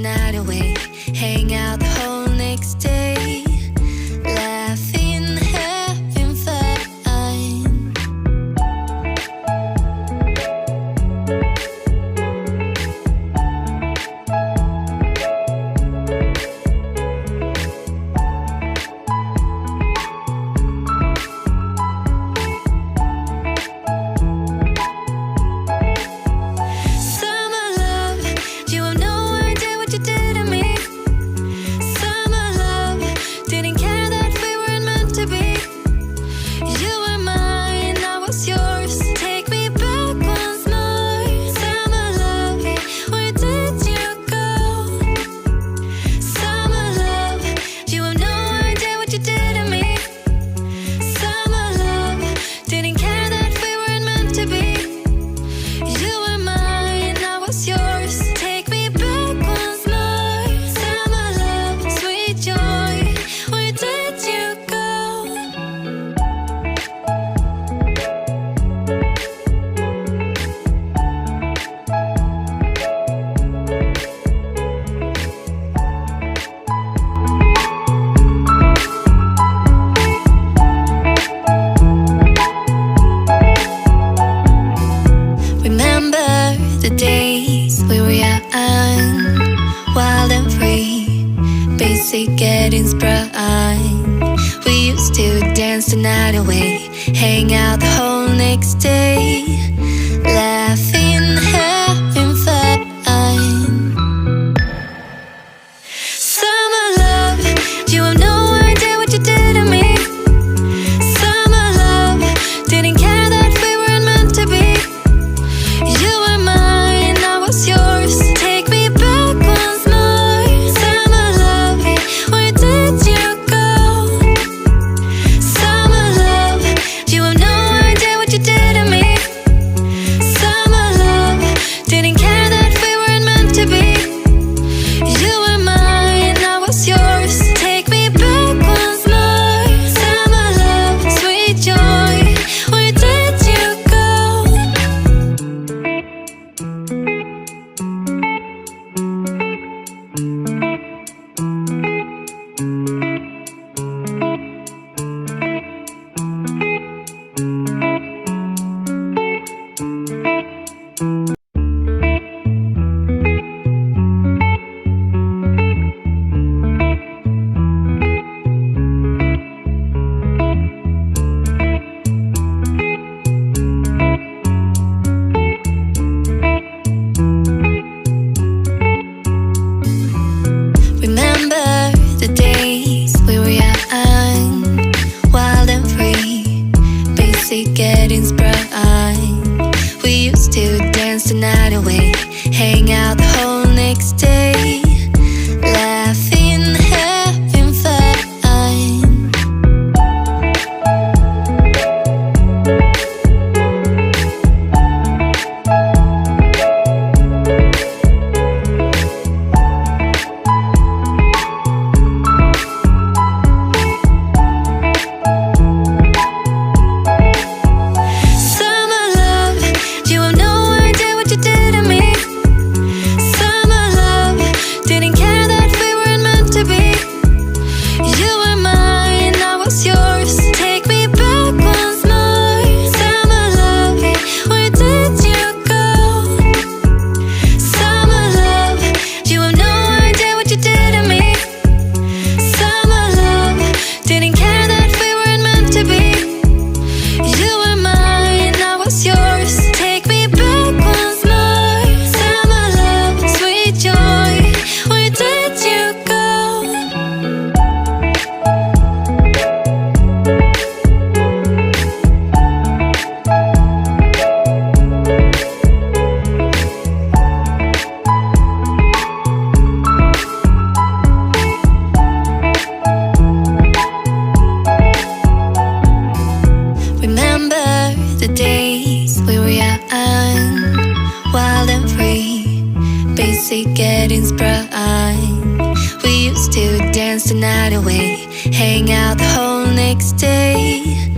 night away, hang out the whole next day, laughing, having fun. Summer love, you have no idea what you did to me. Summer love, didn't care that we weren't meant to be. You were mine, I was yours. Take me back once more. Summer love, where did you go? Summer love, you have no idea what you did to me. Summer love, didn't care that we weren't meant to be. You were mine, I was yours. Take me back once more. Summer love, sweet joy, where did you go? Remember the days we were young, wild and free, basic getting sprung. We used to dance the night away, hang out the whole next day, laughing, having fun. Summer love, you have no idea what you did to me. Summer love, didn't care that we weren't meant to be. You were mine, I was yours. Take me back once more. Summer love, where did you go? Summer love, you have no idea what you did to me. Summer love, didn't care that we weren't meant to be. You were mine, I was yours. Take me back once more. Summer love, sweet joy, where did you go? Remember the days we were young, wild and free, basic getting sprung. We used to dance the night away, hang out the whole next day, laughing, having fun. Summer love, you have no idea what you did to me. Summer love, didn't care that we weren't meant to be. You were mine, I was yours. Take me back once more. Summer love, where did you go? Summer love, you have no idea what you did to me. Summer love, didn't care that we weren't meant to be. You were mine, I was yours. Take me back once more. Summer love, sweet joy, where did you go? Remember the days we were young, wild and free, basic getting sprung. We used to dance the night away, hang out the whole next day,